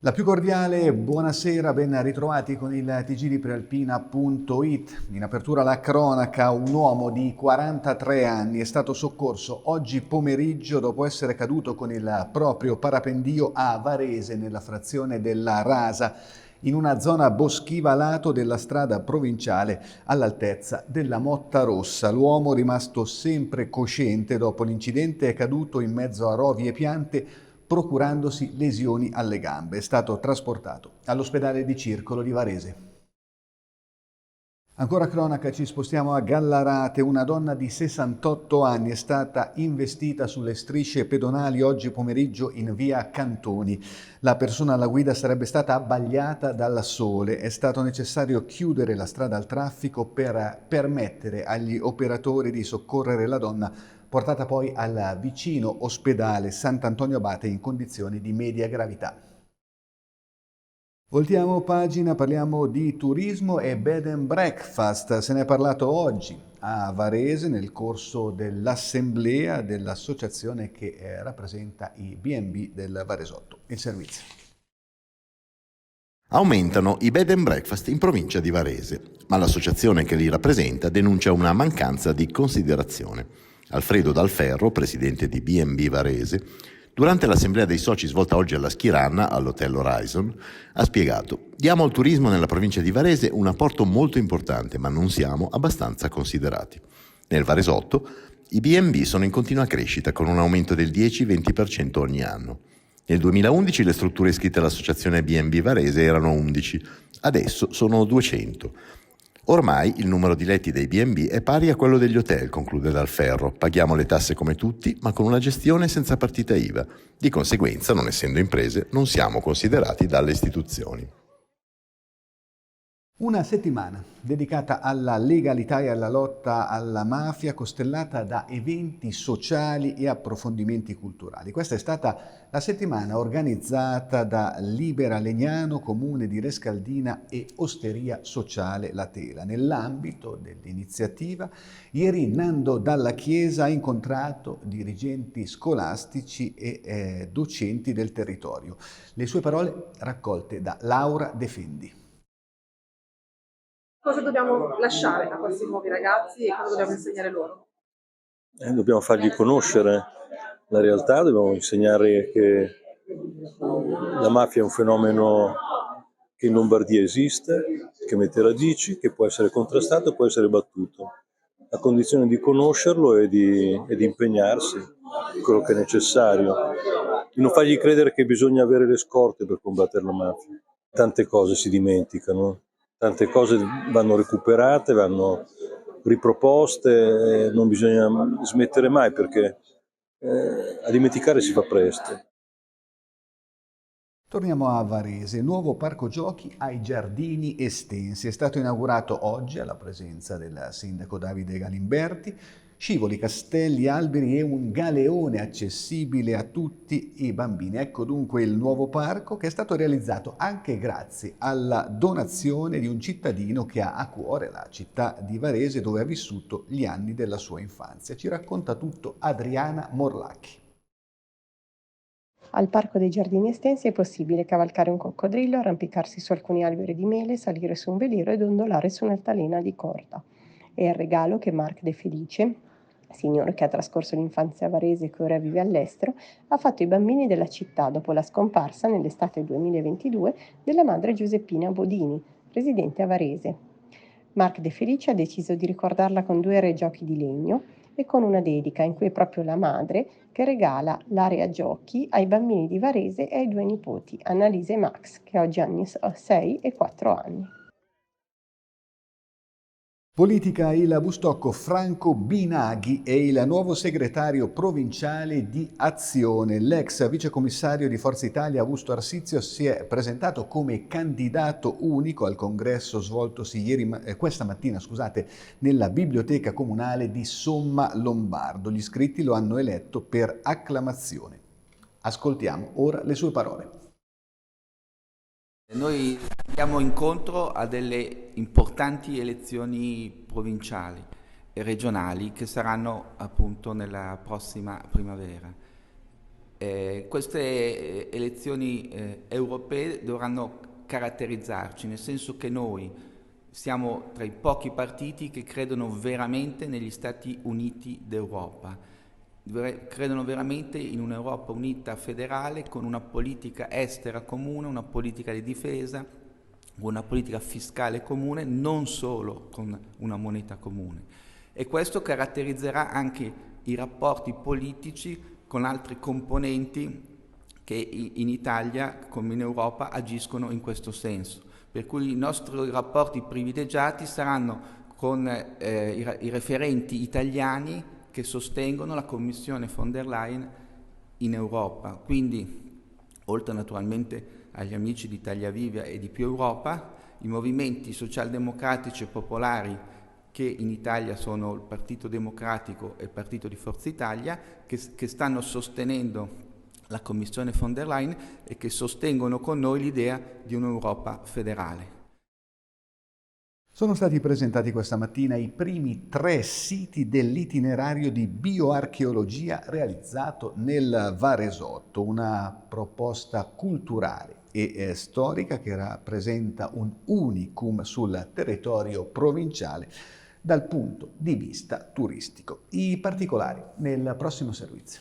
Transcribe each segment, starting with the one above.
La più cordiale buonasera, ben ritrovati con il TG di Prealpina.it. In apertura la cronaca, un uomo di 43 anni è stato soccorso oggi pomeriggio dopo essere caduto con il proprio parapendio a Varese, nella frazione della Rasa, in una zona boschiva a lato della strada provinciale all'altezza della Motta Rossa. L'uomo, rimasto sempre cosciente dopo l'incidente, è caduto in mezzo a rovi e piante, procurandosi lesioni alle gambe. È stato trasportato all'ospedale di Circolo di Varese. Ancora cronaca, ci spostiamo a Gallarate. Una donna di 68 anni è stata investita sulle strisce pedonali oggi pomeriggio in via Cantoni. La persona alla guida sarebbe stata abbagliata dal sole. È stato necessario chiudere la strada al traffico per permettere agli operatori di soccorrere la donna, portata poi al vicino ospedale Sant'Antonio Abate in condizioni di media gravità. Voltiamo pagina, parliamo di turismo e bed and breakfast. Se ne è parlato oggi a Varese nel corso dell'assemblea dell'associazione che rappresenta i B&B del Varesotto. Il servizio. Aumentano i bed and breakfast in provincia di Varese, ma l'associazione che li rappresenta denuncia una mancanza di considerazione. Alfredo Dalferro, presidente di B&B Varese, durante l'assemblea dei soci svolta oggi alla Schiranna, all'Hotel Horizon, ha spiegato: diamo al turismo nella provincia di Varese un apporto molto importante, ma non siamo abbastanza considerati. Nel Varesotto i B&B sono in continua crescita, con un aumento del 10-20% ogni anno. Nel 2011 le strutture iscritte all'associazione B&B Varese erano 11, adesso sono 200. Ormai il numero di letti dei B&B è pari a quello degli hotel, conclude Dalferro. Paghiamo le tasse come tutti, ma con una gestione senza partita IVA. Di conseguenza, non essendo imprese, non siamo considerati dalle istituzioni. Una settimana dedicata alla legalità e alla lotta alla mafia, costellata da eventi sociali e approfondimenti culturali. Questa è stata la settimana organizzata da Libera Legnano, Comune di Rescaldina e Osteria Sociale La Tela. Nell'ambito dell'iniziativa, ieri Nando Dalla Chiesa ha incontrato dirigenti scolastici e docenti del territorio. Le sue parole raccolte da Laura De Fendi. Cosa dobbiamo lasciare a questi nuovi ragazzi e cosa dobbiamo insegnare loro? Dobbiamo fargli conoscere la realtà, dobbiamo insegnare che la mafia è un fenomeno che in Lombardia esiste, che mette radici, che può essere contrastato e può essere battuto. A condizione di conoscerlo e di impegnarsi, quello che è necessario. Di non fargli credere che bisogna avere le scorte per combattere la mafia. Tante cose si dimenticano. Tante cose vanno recuperate, vanno riproposte, non bisogna smettere mai perché a dimenticare si fa presto. Torniamo a Varese, nuovo parco giochi ai Giardini Estensi. È stato inaugurato oggi alla presenza del sindaco Davide Galimberti. Scivoli, castelli, alberi e un galeone accessibile a tutti i bambini. Ecco dunque il nuovo parco, che è stato realizzato anche grazie alla donazione di un cittadino che ha a cuore la città di Varese, dove ha vissuto gli anni della sua infanzia. Ci racconta tutto Adriana Morlacchi. Al Parco dei Giardini Estensi è possibile cavalcare un coccodrillo, arrampicarsi su alcuni alberi di mele, salire su un veliero e dondolare su un'altalena di corda. È il regalo che Marc De Felice, signore che ha trascorso l'infanzia a Varese e che ora vive all'estero, ha fatto ai bambini della città dopo la scomparsa nell'estate 2022 della madre Giuseppina Bodini, residente a Varese. Marc De Felice ha deciso di ricordarla con 2 aerogiochi di legno e con una dedica in cui è proprio la madre che regala l'area giochi ai bambini di Varese e ai 2 nipoti, Annalisa e Max, che oggi hanno 6 e 4 anni. Politica, il Bustocco. Franco Binaghi è il nuovo segretario provinciale di Azione. L'ex vicecommissario di Forza Italia Augusto Arsizio si è presentato come candidato unico al congresso svoltosi questa mattina, nella biblioteca comunale di Somma Lombardo. Gli iscritti lo hanno eletto per acclamazione. Ascoltiamo ora le sue parole. Noi andiamo incontro a delle importanti elezioni provinciali e regionali che saranno appunto nella prossima primavera. Queste elezioni europee dovranno caratterizzarci, nel senso che noi siamo tra i pochi partiti che credono veramente negli Stati Uniti d'Europa, credono veramente in un'Europa unita federale con una politica estera comune, una politica di difesa, una politica fiscale comune, non solo con una moneta comune. E questo caratterizzerà anche i rapporti politici con altri componenti che in Italia, come in Europa, agiscono in questo senso. Per cui i nostri rapporti privilegiati saranno con i referenti italiani che sostengono la Commissione von der Leyen in Europa. Quindi, oltre naturalmente agli amici di Italia Viva e di Più Europa, i movimenti socialdemocratici e popolari che in Italia sono il Partito Democratico e il Partito di Forza Italia, che stanno sostenendo la Commissione von der Leyen e che sostengono con noi l'idea di un'Europa federale. Sono stati presentati questa mattina i primi 3 siti dell'itinerario di bioarcheologia realizzato nel Varesotto, una proposta culturale e storica che rappresenta un unicum sul territorio provinciale dal punto di vista turistico. I particolari nel prossimo servizio.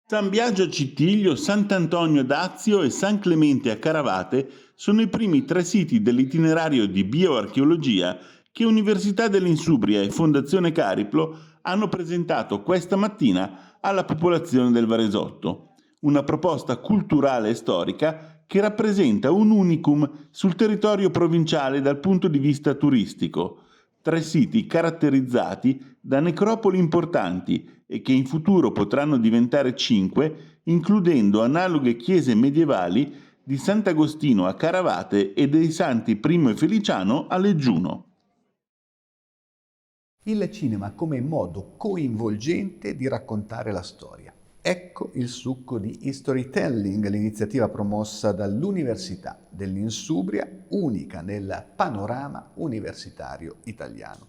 San Biagio a Cittiglio, Sant'Antonio d'Azio e San Clemente a Caravate sono i primi 3 siti dell'itinerario di bioarcheologia che Università dell'Insubria e Fondazione Cariplo hanno presentato questa mattina alla popolazione del Varesotto. Una proposta culturale e storica che rappresenta un unicum sul territorio provinciale dal punto di vista turistico. 3 siti caratterizzati da necropoli importanti e che in futuro potranno diventare 5, includendo analoghe chiese medievali di Sant'Agostino a Caravate e dei Santi Primo e Feliciano a Leggiuno. Il cinema come modo coinvolgente di raccontare la storia. Ecco il succo di Historytelling, l'iniziativa promossa dall'Università dell'Insubria, unica nel panorama universitario italiano.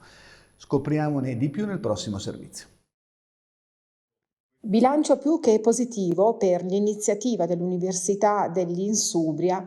Scopriamone di più nel prossimo servizio. Bilancio più che positivo per l'iniziativa dell'Università dell'Insubria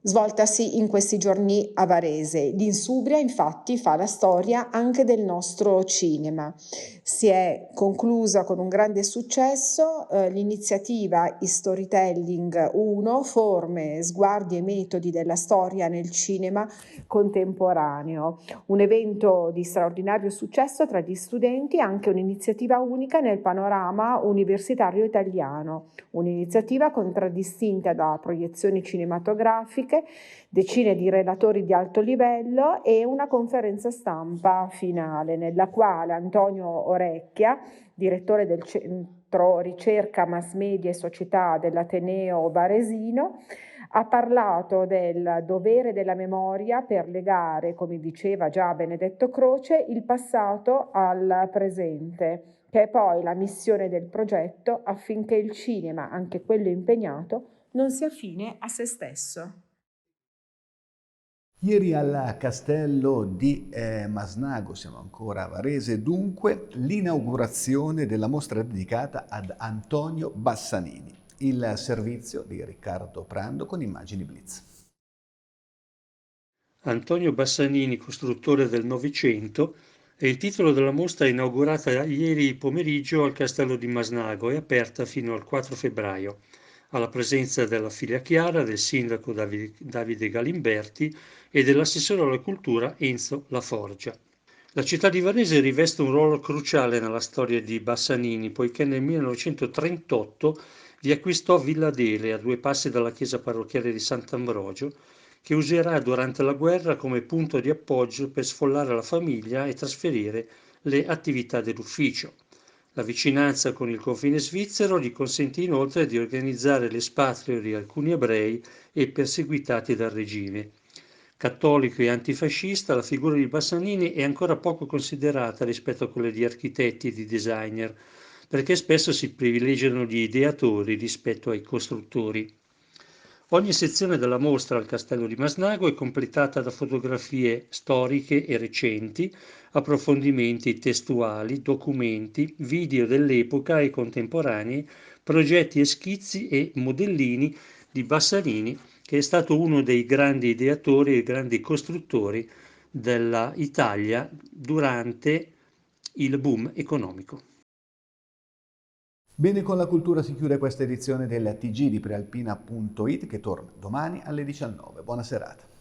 svoltasi in questi giorni a Varese. L'Insubria infatti fa la storia anche del nostro cinema. Si è conclusa con un grande successo l'iniziativa Historytelling 1, forme, sguardi e metodi della storia nel cinema contemporaneo. Un evento di straordinario successo tra gli studenti, anche un'iniziativa unica nel panorama universitario italiano. Un'iniziativa contraddistinta da proiezioni cinematografiche, decine di relatori di alto livello e una conferenza stampa finale nella quale Antonio Orecchia, direttore del Centro Ricerca Mass Media e Società dell'Ateneo Varesino, ha parlato del dovere della memoria per legare, come diceva già Benedetto Croce, il passato al presente, che è poi la missione del progetto affinché il cinema, anche quello impegnato, non sia fine a se stesso. Ieri al castello di Masnago, siamo ancora a Varese, dunque, l'inaugurazione della mostra dedicata ad Antonio Bassanini. Il servizio di Riccardo Prando con immagini Blitz. Antonio Bassanini, costruttore del Novecento, è il titolo della mostra inaugurata ieri pomeriggio al castello di Masnago e aperta fino al 4 febbraio. Alla presenza della figlia Chiara, del sindaco Davide Galimberti e dell'assessore alla cultura Enzo Laforgia. La città di Varese riveste un ruolo cruciale nella storia di Bassanini, poiché nel 1938 vi acquistò Villa Dele, a 2 passi dalla chiesa parrocchiale di Sant'Ambrogio, che userà durante la guerra come punto di appoggio per sfollare la famiglia e trasferire le attività dell'ufficio. La vicinanza con il confine svizzero gli consentì inoltre di organizzare l'espatrio di alcuni ebrei e perseguitati dal regime. Cattolico e antifascista, la figura di Bassanini è ancora poco considerata rispetto a quelle di architetti e di designer, perché spesso si privilegiano gli ideatori rispetto ai costruttori. Ogni sezione della mostra al Castello di Masnago è completata da fotografie storiche e recenti, approfondimenti testuali, documenti, video dell'epoca e contemporanei, progetti e schizzi e modellini di Bassanini, che è stato uno dei grandi ideatori e grandi costruttori della Italia durante il boom economico. Bene, con la cultura si chiude questa edizione del TG di Prealpina.it che torna domani alle 19. Buona serata.